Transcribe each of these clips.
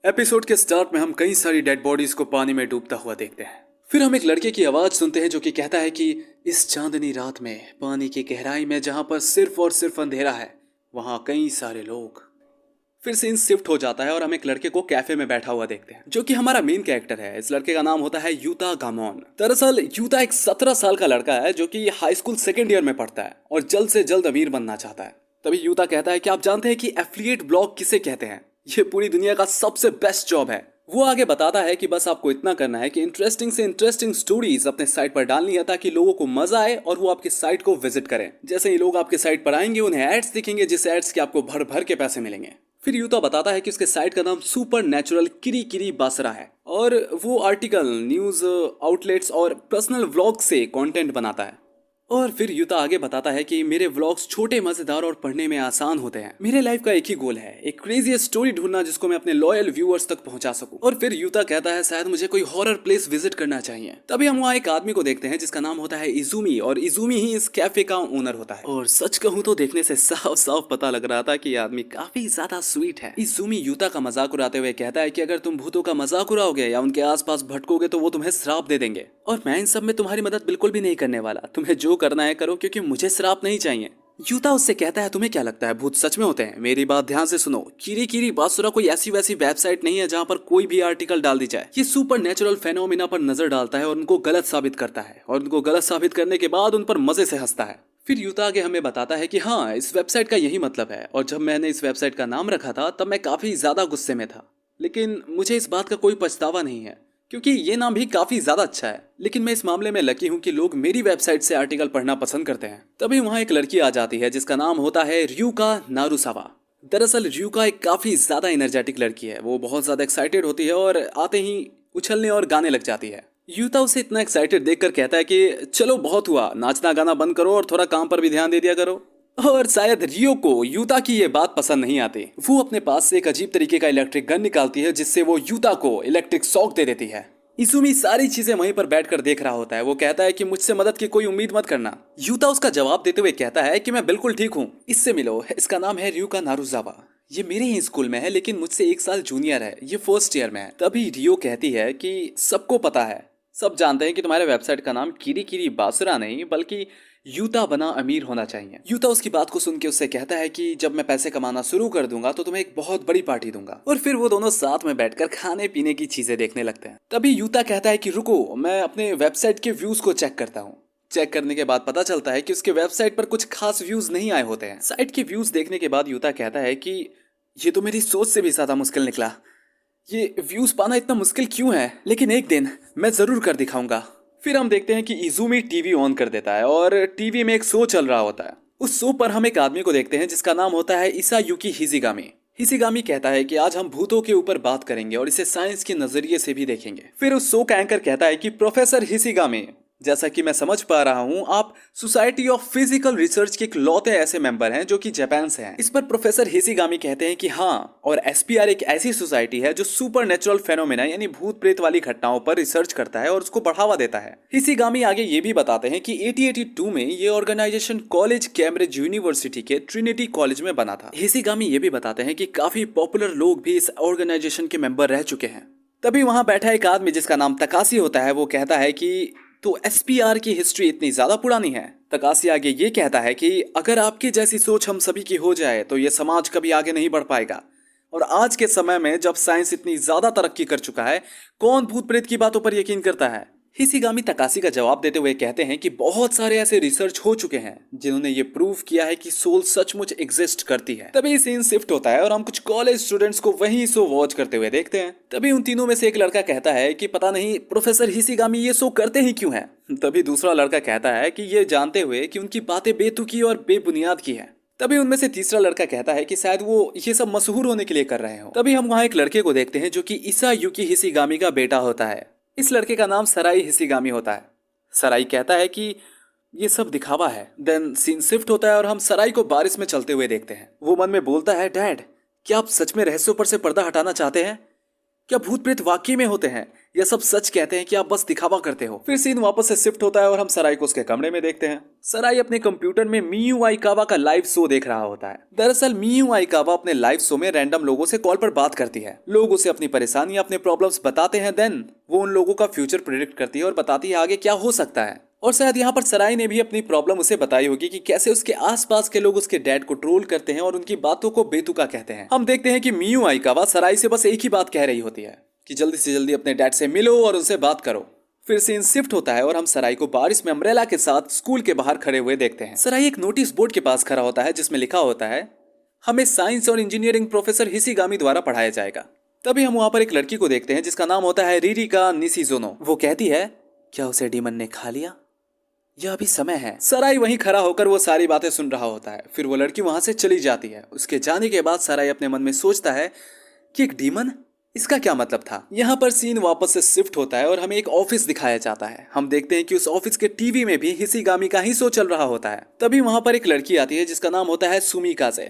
Episode के start में हम कई सारी डेड बॉडीज को पानी में डूबता हुआ देखते हैं। फिर हम एक लड़के की आवाज सुनते हैं जो कि कहता है कि इस चांदनी रात में पानी की गहराई में जहां पर सिर्फ और सिर्फ अंधेरा है वहां कई सारे लोग। फिर सीन शिफ्ट हो जाता है और हम एक लड़के को कैफे में बैठा हुआ देखते हैं जो कि हमारा मेन कैरेक्टर है। इस लड़के का नाम होता है यूता गामोन। दरअसल यूता एक 17 साल का लड़का है जो कि हाई स्कूल सेकेंड ईयर में पढ़ता है और जल्द से जल्द अमीर बनना चाहता है। तभी यूता कहता है कि आप जानते हैं कि एफिलिएट ब्लॉग किसे कहते हैं? ये पूरी दुनिया का सबसे बेस्ट जॉब है। वो आगे बताता है कि बस आपको इतना करना है कि इंटरेस्टिंग से इंटरेस्टिंग स्टोरीज अपने साइट पर डालनी है ताकि लोगों को मजा आए और वो आपके साइट को विजिट करें। जैसे ही लोग आपके साइट पर आएंगे उन्हें एड्स दिखेंगे जिस एड्स के आपको भर भर के पैसे मिलेंगे। फिर यूता बताता है कि उसके साइट का नाम सुपर नेचुरल किरी किरी बासरा है और वो आर्टिकल, न्यूज आउटलेट्स और पर्सनल व्लॉग से कंटेंट बनाता है। और फिर यूता आगे बताता है कि मेरे व्लॉग्स छोटे, मजेदार और पढ़ने में आसान होते हैं। मेरे लाइफ का एक ही गोल है, एक क्रेजी स्टोरी ढूंढना जिसको मैं अपने लॉयल व्यूअर्स तक पहुंचा सकूं। और फिर यूता कहता है शायद मुझे कोई हॉरर प्लेस विजिट करना चाहिए। तभी हम वहाँ एक आदमी को देखते हैं जिसका नाम होता है इजुमी और इजुमी ही इस कैफे का ओनर होता है। और सच कहूँ तो देखने से साफ साफ पता लग रहा था कि ये आदमी काफी ज्यादा स्वीट है। इजुमी यूता का मजाक उड़ाते हुए कहता है कि अगर तुम भूतों का मजाक उड़ाओगे या उनके आसपास भटकोगे तो वो तुम्हें श्राप दे देंगे और मैं इन सब में तुम्हारी मदद बिल्कुल भी नहीं करने वाला। तुम्हें जो करना है करो क्योंकि मुझे श्राप नहीं चाहिए। यूता उससे कहता है तुम्हें क्या लगता है भूत सच में होते हैं? मेरी बात ध्यान से सुनो, किरी किरी बासुरा कोई ऐसी वैसी वेबसाइट नहीं है जहां पर कोई भी आर्टिकल डाल दी जाए। ये सुपर नेचुरल फेनोमिना पर नजर डालता है और उनको गलत साबित करता है और उनको गलत साबित करने के बाद उन पर मजे से हंसता है। फिर यूता आगे हमें बताता है कि हाँ, इस वेबसाइट का यही मतलब है और जब मैंने इस वेबसाइट का नाम रखा था तब मैं काफी ज्यादा गुस्से में था, लेकिन मुझे इस बात का कोई पछतावा नहीं है क्योंकि ये नाम भी काफी ज्यादा अच्छा है। लेकिन मैं इस मामले में लकी हूँ कि लोग मेरी वेबसाइट से आर्टिकल पढ़ना पसंद करते हैं। तभी वहाँ एक लड़की आ जाती है जिसका नाम होता है रियुका नारुसावा। दरअसल रियुका एक काफी ज्यादा एनर्जेटिक लड़की है। वो बहुत ज्यादा एक्साइटेड होती है और आते ही उछलने और गाने लग जाती है। यूता उसे इतना एक्साइटेड देखकर कहता है कि चलो बहुत हुआ, नाचना गाना बंद करो और थोड़ा काम पर भी ध्यान दे दिया करो। और शायद रियो को यूता की ये बात पसंद नहीं आती। वो अपने पास से एक अजीब तरीके का इलेक्ट्रिक गन निकालती है जिससे वो यूता को इलेक्ट्रिक शॉक दे देती है। इजुमी सारी चीजें वहीं पर बैठकर देख रहा होता है। वो कहता है कि मुझसे मदद की कोई उम्मीद मत करना। यूता उसका जवाब देते हुए कहता है कि मैं बिल्कुल ठीक हूँ, इससे मिलो, इसका नाम है रियुका नारुसावा। ये मेरे ही स्कूल में है लेकिन मुझसे 1 साल जूनियर है, ये फर्स्ट ईयर में है। तभी रियो कहती है कि सबको पता है, सब जानते हैं कि तुम्हारे वेबसाइट का नाम किरी किरी बासुरा नहीं बल्कि यूता बना अमीर होना चाहिए। यूता उसकी बात को सुन के उससे कहता है कि जब मैं पैसे कमाना शुरू कर दूंगा तो तुम्हें एक बहुत बड़ी पार्टी दूंगा। और फिर वो दोनों साथ में बैठकर खाने पीने की चीजें देखने लगते हैं। तभी यूता कहता है कि रुको, मैं अपने वेबसाइट के व्यूज को चेक करता हूँ। चेक करने के बाद पता चलता है कि उसके वेबसाइट पर कुछ खास व्यूज नहीं आए होते हैं। साइट के व्यूज देखने के बाद यूता कहता है कि ये तो मेरी सोच से भी ज्यादा मुश्किल निकला। ये व्यूज पाना इतना मुश्किल क्यों है? लेकिन एक दिन मैं जरूर कर दिखाऊंगा। फिर हम देखते हैं कि इजुमी टीवी ऑन कर देता है और टीवी में एक शो चल रहा होता है। उस शो पर हम एक आदमी को देखते हैं जिसका नाम होता है इसायुकी हिजिगामी। हिजिगामी कहता है कि आज हम भूतों के ऊपर बात करेंगे और इसे साइंस के नजरिए से भी देखेंगे। फिर उस शो का एंकर कहता है कि प्रोफेसर हिजिगामी, जैसा कि मैं समझ पा रहा हूँ आप सोसाइटी ऑफ फिजिकल रिसर्च के इकलौते ऐसे मेंबर हैं जो कि जापान से हैं। इस पर प्रोफेसर हिसिगामी कहते हैं कि हाँ, और एसपीआर एक ऐसी सोसाइटी है जो सुपर नेचुरल फेनोमेना यानी भूत प्रेत वाली घटनाओं पर रिसर्च करता है और उसको बढ़ावा देता है। हिसिगामी आगे ये भी बताते हैं कि 1882 में ये ऑर्गेनाइजेशन कॉलेज कैम्ब्रिज यूनिवर्सिटी के ट्रिनिटी कॉलेज में बना था। हिसिगामी ये भी बताते हैं कि काफी पॉपुलर लोग भी इस ऑर्गेनाइजेशन के मेंबर रह चुके हैं। तभी वहां बैठा एक आदमी जिसका नाम तकासी होता है, वो कहता है कि तो एसपीआर की हिस्ट्री इतनी ज्यादा पुरानी है। तकासी आगे ये कहता है कि अगर आपकी जैसी सोच हम सभी की हो जाए तो ये समाज कभी आगे नहीं बढ़ पाएगा। और आज के समय में जब साइंस इतनी ज्यादा तरक्की कर चुका है, कौन भूत प्रेत की बातों पर यकीन करता है? हिसिगामी तकासी का जवाब देते हुए कहते हैं कि बहुत सारे ऐसे रिसर्च हो चुके हैं जिन्होंने ये प्रूव किया है कि सोल सचमुच एग्जिस्ट करती है। तभी सीन शिफ्ट होता है और हम कुछ कॉलेज स्टूडेंट्स को वही शो वॉच करते हुए देखते हैं। तभी उन तीनों में से एक लड़का कहता है कि पता नहीं प्रोफेसर हिसिगामी ये शो करते ही क्यों है। तभी दूसरा लड़का कहता है कि ये जानते हुए कि उनकी बातें बेतुकी और बेबुनियाद की है। तभी उनमें से तीसरा लड़का कहता है कि शायद वो ये सब मशहूर होने के लिए कर रहे हो। तभी हम वहाँ एक लड़के को देखते हैं जो कि इसायुकी हिसिगामी का बेटा होता है। इस लड़के का नाम सराई हिसिगामी होता है। सराई कहता है कि ये सब दिखावा है। देन सीन शिफ्ट होता है और हम सराई को बारिश में चलते हुए देखते हैं। वो मन में बोलता है, डैड क्या आप सच में रहस्यों पर से पर्दा हटाना चाहते हैं? क्या भूत प्रेत वाकई में होते हैं या सब सच कहते हैं कि आप बस दिखावा करते हो? फिर सीन वापस से शिफ्ट होता है और हम सराय को उसके कमरे में देखते हैं। सराय अपने कंप्यूटर में मियू आइकावा का लाइव शो देख रहा होता है। दरअसल मियू आइकावा अपने लाइव शो में रैंडम लोगों से कॉल पर बात करती है। लोग उसे अपनी परेशानी, अपने प्रॉब्लम्स बताते हैं, देन वो उन लोगों का फ्यूचर प्रिडिक्ट करती है और बताती है आगे क्या हो सकता है। और शायद यहाँ पर सराय ने भी अपनी प्रॉब्लम उसे बताई होगी कि कैसे उसके आसपास के लोग उसके डैड को ट्रोल करते हैं और उनकी बातों को बेतुका कहते हैं। हम देखते हैं कि मियू आइकावा सराय से बस एक ही बात कह रही होती है कि जल्दी से जल्दी अपने डैड से मिलो और उनसे बात करो। फिर सीन शिफ्ट होता है और हम सराय को बारिश में अम्ब्रेला के साथ स्कूल के बाहर खड़े हुए देखते हैं। सराय एक नोटिस बोर्ड के पास खड़ा होता है जिसमें लिखा होता है हमें साइंस और इंजीनियरिंग प्रोफेसर हिसिगामी द्वारा पढ़ाया जाएगा। तभी हम वहाँ पर एक लड़की को देखते हैं जिसका नाम होता है रिरिका निशिजोनो। वो कहती है क्या उसे डीमन ने खा लिया? यह अभी समय है। सराय वहीं खड़ा होकर वो सारी बातें सुन रहा होता है। फिर वो लड़की वहां से चली जाती है। उसके जाने के बाद सराय अपने मन में सोचता है कि एक डीमन, इसका क्या मतलब था? यहाँ पर सीन वापस से शिफ्ट होता है और हमें एक ऑफिस दिखाया जाता है। हम देखते हैं कि उस ऑफिस के टीवी में भी हिसिगामी का ही शो चल रहा होता है। तभी वहां पर एक लड़की आती है जिसका नाम होता है सुमिकाजे।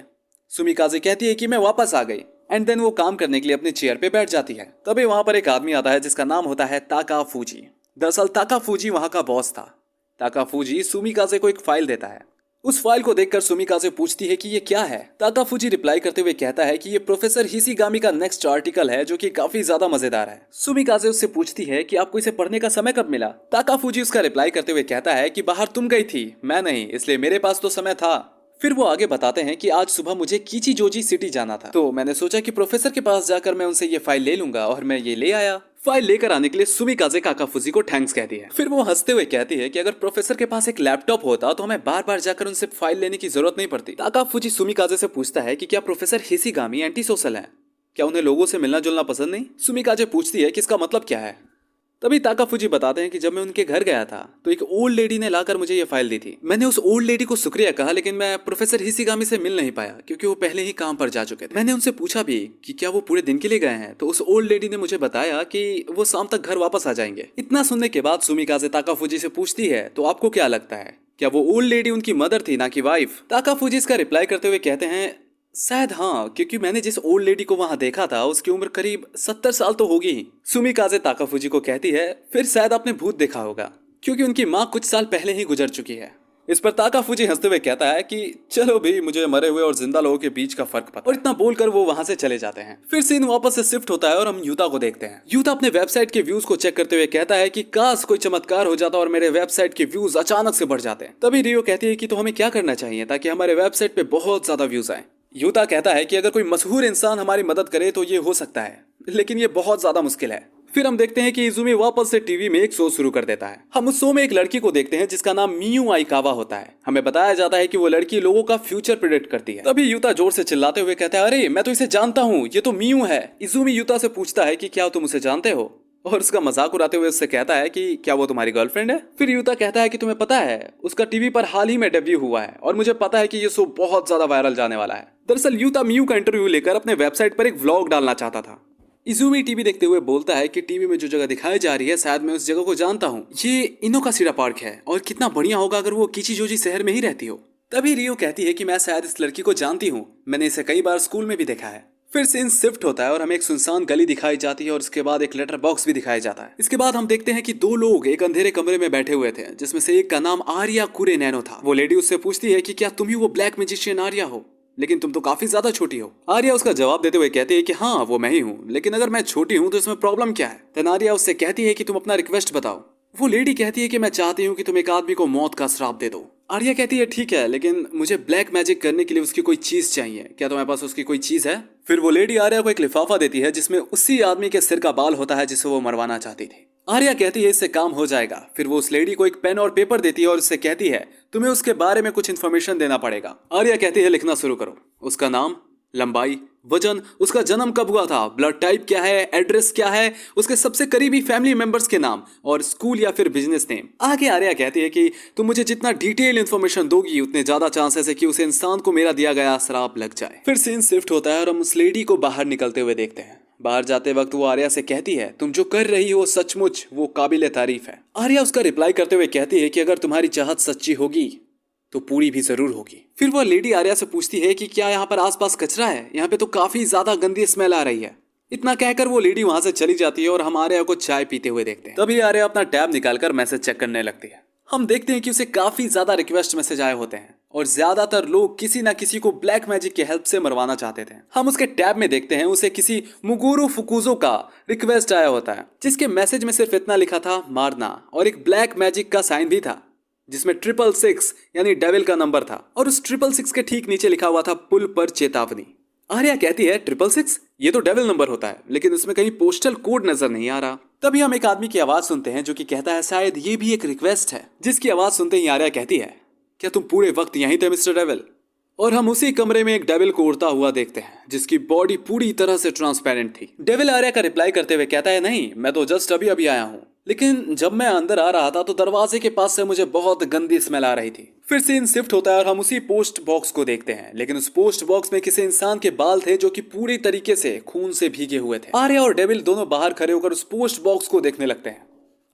सुमिकाजे कहती है कि मैं वापस आ गई एंड देन वो काम करने के लिए अपनी चेयर पे बैठ जाती है। तभी वहां पर एक आदमी आता है जिसका नाम होता है ताका फूजी। दरअसल ताका फूजी वहां का बॉस था। ताका फूजी सुमिकाजे को एक फाइल देता है। उस फाइल को देखकर सुमिकाजे पूछती है कि ये क्या है। ताका फूजी रिप्लाई करते हुए कहता है कि ये प्रोफेसर हिसिगामी का नेक्स्ट आर्टिकल है जो कि काफी ज्यादा मजेदार है। सुमिकाजे उससे पूछती है कि आपको इसे पढ़ने का समय कब मिला। ताका फूजी उसका रिप्लाई करते हुए कहता है कि बाहर तुम गई थी, मैं नहीं, इसलिए मेरे पास तो समय था। फिर वो आगे बताते हैं कि आज सुबह मुझे कीचिजोजी सिटी जाना था, तो मैंने सोचा कि प्रोफेसर के पास जाकर मैं उनसे ये फाइल ले लूंगा और मैं ये ले आया। फाइल लेकर आने के लिए सुमिकाजे काकाफुजी को थैंक्स कहती है। फिर वो हंसते हुए कहती है कि अगर प्रोफेसर के पास एक लैपटॉप होता तो हमें बार बार जाकर उनसे फाइल लेने की जरूरत नहीं पड़ती। काकाफुजी सुमिकाजे से पूछता है कि क्या प्रोफेसर हिसिगामी एंटी सोशल है? क्या उन्हें लोगों से मिलना जुलना पसंद नहीं? सुमिकाजे पूछती है कि इसका मतलब क्या है। तभी ताकाफुजी बताते हैं कि जब मैं उनके घर गया था तो एक ओल्ड लेडी ने लाकर मुझे ये फाइल दी थी। मैंने उस ओल्ड लेडी को शुक्रिया कहा, लेकिन मैं प्रोफेसर हिसिगामी से मिल नहीं पाया क्योंकि वो पहले ही काम पर जा चुके थे। मैंने उनसे पूछा भी कि क्या वो पूरे दिन के लिए गए हैं, तो उस ओल्ड लेडी ने मुझे बताया कि वो शाम तक घर वापस आ जाएंगे। इतना सुनने के बाद सुमिकाजे ताकाफुजी से पूछती है तो आपको क्या लगता है, क्या वो ओल्ड लेडी उनकी मदर थी ना कि वाइफ? ताकाफुजी इसका रिप्लाई करते हुए कहते हैं शायद हाँ, क्योंकि मैंने जिस ओल्ड लेडी को वहां देखा था उसकी उम्र करीब 70 साल तो होगी ही। सुमिकाजे ताकाफुजी को कहती है फिर शायद आपने भूत देखा होगा क्योंकि उनकी माँ कुछ साल पहले ही गुजर चुकी है। इस पर ताकाफुजी हंसते हुए कहता है कि चलो भी, मुझे मरे हुए और जिंदा लोगों के बीच का फर्क पता। और इतना बोलकर वो वहां से चले जाते हैं। फिर सीन वापस से शिफ्ट होता है और हम यूता को देखते हैं। यूता अपने वेबसाइट के व्यूज को चेक करते हुए कहता है कि काश कोई चमत्कार हो जाता और मेरे वेबसाइट के व्यूज अचानक से बढ़ जाते। तभी रियो कहती है कि तो हमें क्या करना चाहिए ताकि हमारे वेबसाइट पे बहुत ज्यादा व्यूज आए। यूता कहता है कि अगर कोई मशहूर इंसान हमारी मदद करे तो ये हो सकता है, लेकिन ये बहुत ज्यादा मुश्किल है। फिर हम देखते हैं कि इजुमी वापस से टीवी में एक शो शुरू कर देता है। हम उस शो में एक लड़की को देखते हैं जिसका नाम मियू आइकावा होता है। हमें बताया जाता है कि वो लड़की लोगों का फ्यूचर प्रेडिक्ट करती है। तभी यूता जोर से चिल्लाते हुए कहता है अरे मैं तो इसे जानता हूँ, ये तो मियू है। इजुमी यूता से पूछता है कि क्या तुम उसे जानते हो, और उसका मजाक उड़ाते हुए उससे कहता है कि क्या वो तुम्हारी गर्लफ्रेंड है। फिर यूता कहता है कि तुम्हें पता है उसका टीवी पर हाल ही में डेब्यू हुआ है और मुझे पता है कि ये शो बहुत ज्यादा वायरल जाने वाला है। दरअसल यूता मियू का इंटरव्यू लेकर अपने वेबसाइट पर एक व्लॉग डालना चाहता था। इजुमी टीवी देखते हुए बोलता है कि टीवी में जो जगह दिखाई जा रही है शायद मैं उस जगह को जानता हूँ, ये इनोकाशिरा पार्क है और कितना बढ़िया होगा अगर वो कीचिजोजी शहर में ही रहती हो। तभी रियो कहती है कि मैं शायद इस लड़की को जानती हूँ, मैंने इसे कई बार स्कूल में भी देखा है। फिर सीन शिफ्ट होता है और हमें एक सुनसान गली दिखाई जाती है और उसके बाद एक लेटर बॉक्स भी दिखाया जाता है। इसके बाद हम देखते हैं कि दो लोग एक अंधेरे कमरे में बैठे हुए थे जिसमें से एक का नाम आर्या कुरे नैनो था। वो लेडी उससे पूछती है कि क्या तुम ही वो ब्लैक मैजिशियन आर्या हो, लेकिन तुम तो काफी ज्यादा छोटी हो। आर्या उसका जवाब देते हुए कहती है कि हाँ वो मैं ही हूँ, लेकिन अगर मैं छोटी हूँ तो इसमें प्रॉब्लम क्या है। तन आर्या उससे कहती है कि तुम अपना रिक्वेस्ट बताओ। वो लेडी कहती है कि मैं चाहती हूँ कि तुम एक आदमी को मौत का श्राप दे दो। आर्या कहती है ठीक है, लेकिन मुझे ब्लैक मैजिक करने के लिए उसकी कोई चीज चाहिए, क्या तुम्हारे पास उसकी कोई चीज है? फिर वो लेडी आर्या को एक लिफाफा देती है जिसमें उसी आदमी के सिर का बाल होता है जिसे वो मरवाना चाहती थी। आर्या कहती है इससे काम हो जाएगा। फिर वो उस लेडी को एक पेन और पेपर देती है और उससे कहती है तुम्हें उसके बारे में कुछ इन्फॉर्मेशन देना पड़ेगा। आर्या कहती है लिखना शुरू करो, उसका नाम, लंबाई, वजन, उसका जन्म कब हुआ था, ब्लड टाइप क्या है, एड्रेस क्या है, उसके सबसे करीबी फैमिली मेंबर्स के नाम और स्कूल या फिर बिजनेस नेम। आगे आर्या कहती है कि तुम मुझे जितना डिटेल इन्फॉर्मेशन दोगी उतने ज्यादा चांसेस है कि उस इंसान को मेरा दिया गया श्राप लग जाए। फिर सीन शिफ्ट होता है और हम उस लेडी को बाहर निकलते हुए देखते हैं। बाहर जाते वक्त वो आर्या से कहती है तुम जो कर रही हो सचमुच वो काबिले तारीफ है। आर्या उसका रिप्लाई करते हुए कहती है कि अगर तुम्हारी चाहत सच्ची होगी तो पूरी भी जरूर होगी। फिर वह लेडी आर्या से पूछती है कि क्या यहाँ पर आसपास कचरा है, यहाँ पे तो काफी ज्यादा गंदी स्मेल आ रही है। इतना कहकर वो लेडी वहां से चली जाती है और हम आर्या को चाय पीते हुए देखते हैं। तभी आर्या अपना टैब निकालकर मैसेज चेक करने लगती है। हम देखते हैं कि उसे काफी ज्यादा रिक्वेस्ट मैसेज आए होते हैं और ज्यादातर लोग किसी ना किसी को ब्लैक मैजिक की हेल्प से मरवाना चाहते थे। हम उसके टैब में देखते हैं उसे किसी मुगुरु फुकुजो का रिक्वेस्ट आया होता है, जिसके मैसेज में सिर्फ इतना लिखा था मारना, और एक ब्लैक मैजिक का साइन भी था जिसमें 666 यानी डेविल का नंबर था, और उस 666 के ठीक नीचे लिखा हुआ था पुल पर चेतावनी। आर्या कहती है 666 ये तो डेविल नंबर होता है, लेकिन उसमें कहीं पोस्टल कोड नजर नहीं आ रहा। तभी हम एक आदमी की आवाज सुनते हैं जो कि कहता है शायद ये भी एक रिक्वेस्ट है, जिसकी आवाज सुनते ही आर्या कहती है क्या तुम पूरे वक्त यहीं थे मिस्टर डेविल? और हम उसी कमरे में एक डेविल को उड़ता हुआ देखते हैं जिसकी बॉडी पूरी तरह से ट्रांसपेरेंट थी। डेविल आर्या का रिप्लाई करते हुए कहता है नहीं, मैं तो जस्ट अभी अभी आया हूँ, लेकिन जब मैं अंदर आ रहा था तो दरवाजे के पास से मुझे बहुत गंदी स्मेल आ रही थी। फिर सीन शिफ्ट होता है और हम उसी पोस्ट बॉक्स को देखते हैं, लेकिन उस पोस्ट बॉक्स में किसी इंसान के बाल थे जो कि पूरी तरीके से खून से भीगे हुए थे। आर्या और डेविल दोनों बाहर खड़े होकर उस पोस्ट बॉक्स को देखने लगते हैं।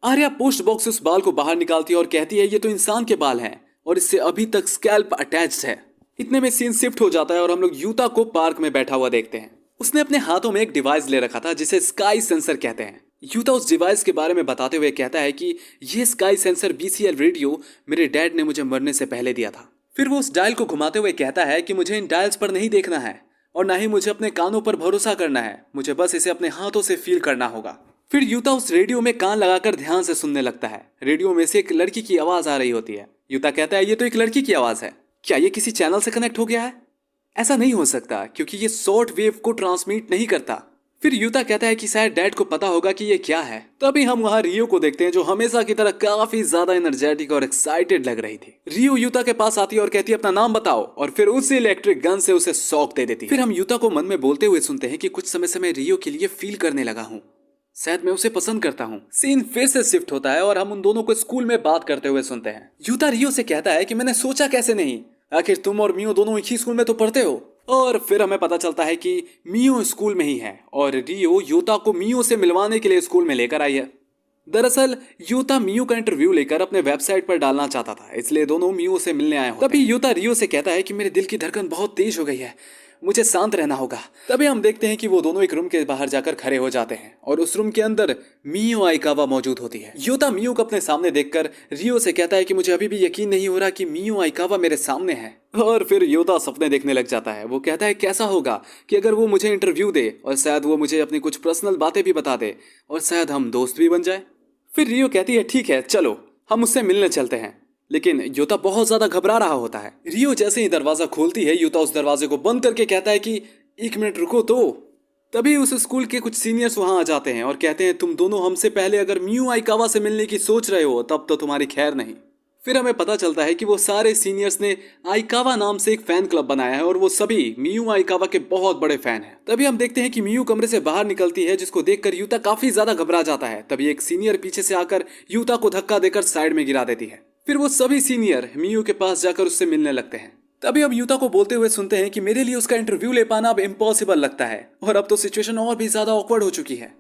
आर्या पोस्ट बॉक्स से उस बाल को बाहर निकालती है और कहती है ये तो इंसान के बाल हैं और इससे अभी तक स्कैल्प अटैच्ड है। इतने में सीन शिफ्ट हो जाता है और हम लोग यूता को पार्क में बैठा हुआ देखते हैं। उसने अपने हाथों में एक डिवाइस ले रखा था जिसे स्काई सेंसर कहते हैं। यूता उस डिवाइस के बारे में बताते हुए कहता है कि ये स्काई सेंसर BCL रेडियो मेरे डैड ने मुझे मरने से पहले दिया था। फिर वो उस डायल को घुमाते हुए कहता है कि मुझे इन डायल्स पर नहीं देखना है और ना ही मुझे अपने कानों पर भरोसा करना है, मुझे बस इसे अपने हाथों से फील करना होगा। फिर यूता उस रेडियो में कान लगाकर ध्यान से सुनने लगता है। रेडियो में से एक लड़की की आवाज आ रही होती है। यूता कहता है ये तो एक लड़की की आवाज है, क्या ये किसी चैनल से कनेक्ट हो गया है? ऐसा नहीं हो सकता क्योंकि ये शॉर्ट वेव को ट्रांसमिट नहीं करता। फिर यूता कहता है कि शायद डैड को पता होगा कि ये क्या है। तभी हम वहाँ रियो को देखते हैं जो हमेशा की तरह काफी ज्यादा एनर्जेटिक और एक्साइटेड लग रही थी। रियो यूता के पास आती है और कहती है अपना नाम बताओ, और फिर उसी इलेक्ट्रिक गन से उसे शॉक दे देती है। फिर हम यूता को मन में बोलते हुए सुनते हैं कि कुछ समय से मैं रियो के लिए फील करने लगा हूँ, शायद मैं उसे पसंद करता हूँ। सीन फिर से शिफ्ट होता है और हम उन दोनों को स्कूल में बात करते हुए सुनते हैं। यूता रियो से कहता है कि मैंने सोचा कैसे नहीं, आखिर तुम और मियो दोनों एक ही स्कूल में तो पढ़ते हो। और फिर हमें पता चलता है कि मियो स्कूल में ही है और रियो यूता को मियो से मिलवाने के लिए स्कूल में लेकर आई है। दरअसल यूता मियो का इंटरव्यू लेकर अपने वेबसाइट पर डालना चाहता था, इसलिए दोनों मियो से मिलने आए होते हैं। तभी यूता रियो से कहता है कि मेरे दिल की धड़कन बहुत तेज हो गई है, मुझे शांत रहना होगा। तभी हम देखते हैं कि वो दोनों एक रूम के बाहर जाकर खड़े हो जाते हैं और उस रूम के अंदर मियो आइकावा मौजूद होती है। यूता मियो को अपने सामने देखकर रियो से कहता है कि मुझे अभी भी यकीन नहीं हो रहा कि मियो आइकावा मेरे सामने है। और फिर यूता सपने देखने लग जाता है। वो कहता है कैसा होगा कि अगर वो मुझे इंटरव्यू दे और शायद वो मुझे अपनी कुछ पर्सनल बातें भी बता दे और शायद हम दोस्त भी बन जाए। फिर रियो कहती है ठीक है चलो हम उससे मिलने चलते हैं, लेकिन यूता बहुत ज्यादा घबरा रहा होता है। रियो जैसे ही दरवाजा खोलती है यूता उस दरवाजे को बंद करके कहता है कि एक मिनट रुको तो। तभी उस स्कूल के कुछ सीनियर्स वहां आ जाते हैं और कहते हैं तुम दोनों हमसे पहले अगर मियो आइकावा से मिलने की सोच रहे हो तब तो तुम्हारी खैर नहीं। फिर हमें पता चलता है कि वो सारे सीनियर्स ने आइकावा नाम से एक फैन क्लब बनाया है और वो सभी मियो आइकावा के बहुत बड़े फैन हैं। तभी हम देखते हैं कि मियो कमरे से बाहर निकलती है जिसको देखकर यूता काफी ज्यादा घबरा जाता है। तभी एक सीनियर पीछे से आकर यूता को धक्का देकर साइड में गिरा देती है। फिर वो सभी सीनियर मियो के पास जाकर उससे मिलने लगते हैं। तभी हम यूता को बोलते हुए सुनते हैं कि मेरे लिए उसका इंटरव्यू ले पाना अब इम्पॉसिबल लगता है और अब तो सिचुएशन और भी ज्यादा ऑकवर्ड हो चुकी है।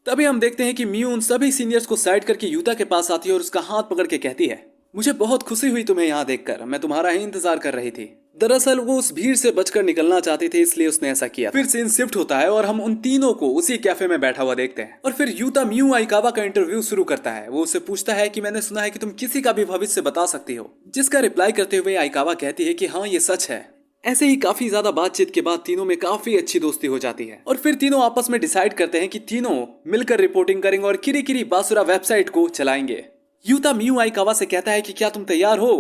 तभी हम देखते हैं कि मियो उन सभी सीनियर्स को साइड करके यूता के पास आती है और उसका हाथ पकड़ के कहती है मुझे बहुत खुशी हुई तुम्हें यहाँ देखकर, मैं तुम्हारा ही इंतजार कर रही थी। दरअसल वो उस भीड़ से बचकर निकलना चाहती थी इसलिए उसने ऐसा किया। फिर सीन शिफ्ट होता है और हम उन तीनों को उसी कैफे में बैठा हुआ देखते हैं और फिर यूता मियो आइकावा का इंटरव्यू शुरू करता है। वो उससे पूछता है कि मैंने सुना है कि तुम किसी का भी भविष्य बता सकती हो, जिसका रिप्लाई करते हुए आइकावा कहती है कि हाँ ये सच है। ऐसे ही काफी ज्यादा बातचीत के बाद तीनों में काफी अच्छी दोस्ती हो जाती है और फिर तीनों आपस में डिसाइड करते हैं कि तीनों मिलकर रिपोर्टिंग करेंगे और किरी बासुरा वेबसाइट को चलाएंगे। यूता मियो आइकावा से कहता है कि क्या तुम तैयार हो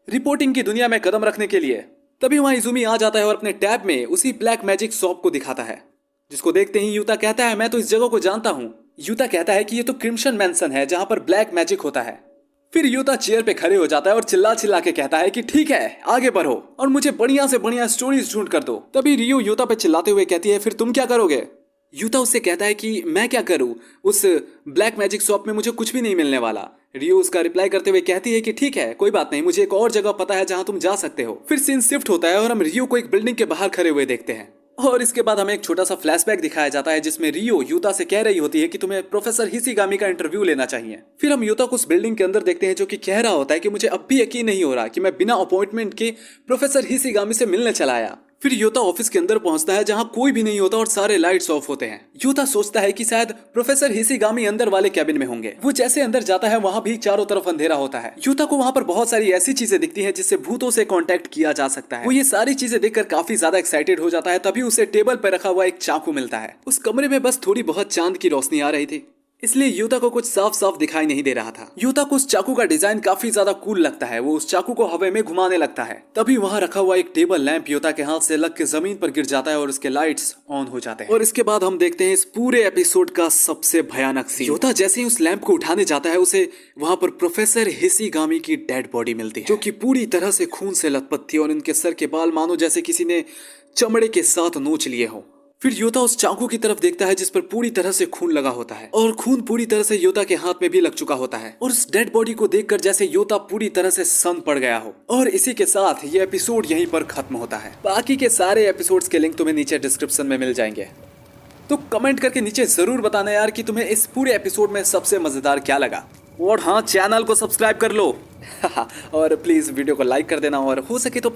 रिपोर्टिंग की दुनिया में कदम रखने के लिए। तभी वहां इजुमी आ जाता है और अपने टैब में उसी ब्लैक मैजिक शॉप को दिखाता है, जिसको देखते ही यूता कहता है मैं तो इस जगह को जानता हूँ। यूता कहता है कि ये तो क्रिम्सन मैंसन है जहां पर ब्लैक मैजिक होता है। फिर यूता चेयर पे खड़े हो जाता है और चिल्ला चिल्ला के कहता है कि ठीक है आगे बढ़ो और मुझे बढ़िया से बढ़िया स्टोरीज ढूंढ कर दो। तभी रियो यूता पे चिल्लाते हुए कहती है फिर तुम क्या करोगे। यूता उससे कहता है कि मैं क्या करूं, उस ब्लैक मैजिक शॉप में मुझे कुछ भी नहीं मिलने वाला। रियो उसका रिप्लाई करते हुए कहती है कि ठीक है कोई बात नहीं, मुझे एक और जगह पता है जहां तुम जा सकते हो। फिर सीन शिफ्ट होता है और हम रियो को एक बिल्डिंग के बाहर खड़े हुए देखते हैं और इसके बाद हमें एक छोटा सा फ्लैशबैक दिखाया जाता है जिसमें रियो यूता से कह रही होती है कि तुम्हें प्रोफेसर हिसिगामी का इंटरव्यू लेना चाहिए। फिर हम यूता को उस बिल्डिंग के अंदर देखते हैं जो कि कह रहा होता है कि मुझे अब भी यकीन नहीं हो रहा कि मैं बिना अपॉइंटमेंट के प्रोफेसर हिसिगामी से मिलने चला आया। फिर योता ऑफिस के अंदर पहुंचता है जहां कोई भी नहीं होता और सारे लाइट्स ऑफ होते हैं। योता सोचता है कि शायद प्रोफेसर हिसिगामी अंदर वाले कैबिन में होंगे। वो जैसे अंदर जाता है वहां भी चारों तरफ अंधेरा होता है। योता को वहां पर बहुत सारी ऐसी चीजें दिखती हैं जिससे भूतों से कांटेक्ट किया जा सकता है। वो ये सारी चीजें देखकर काफी ज्यादा एक्साइटेड हो जाता है। तभी उसे टेबल पर रखा हुआ एक चाकू मिलता है। उस कमरे में बस थोड़ी बहुत चांद की रोशनी आ रही थी, इसलिए योता को कुछ साफ साफ दिखाई नहीं दे रहा था। योता को उस चाकू का डिजाइन काफी ज्यादा कूल लगता है। वो उस चाकू को हवा में घुमाने लगता है। तभी वहां रखा हुआ एक टेबल लैंप योता के हाथ से लग के जमीन पर गिर जाता है और उसके लाइट्स ऑन हो जाते हैं। और इसके बाद हम देखते हैं इस पूरे एपिसोड का सबसे भयानक सीन। योता जैसे ही उस लैंप को उठाने जाता है उसे वहां पर प्रोफेसर हिसिगामी की डेड बॉडी मिलती है, जो कि पूरी तरह से खून से लथपथ थी और उनके सर के बाल मानो जैसे किसी ने चमड़े के साथ नोच लिए हो। फिर योता उस चाकू की तरफ देखता है जिस पर पूरी तरह से खून लगा होता है और खून पूरी तरह से योता के हाथ में भी लग चुका होता है। और उस डेड बॉडी को देखकर जैसे योता पूरी तरह से सन्न पड़ गया हो। और इसी के साथ ये एपिसोड यहीं पर खत्म होता है। बाकी के सारे एपिसोड्स के लिंक तुम्हें नीचे डिस्क्रिप्शन में मिल जाएंगे। तो कमेंट करके नीचे जरूर बताना यार कि तुम्हें इस पूरे एपिसोड में सबसे मजेदार क्या लगा। और हाँ, चैनल को सब्सक्राइब कर लो और प्लीज वीडियो को लाइक कर देना और हो सके तो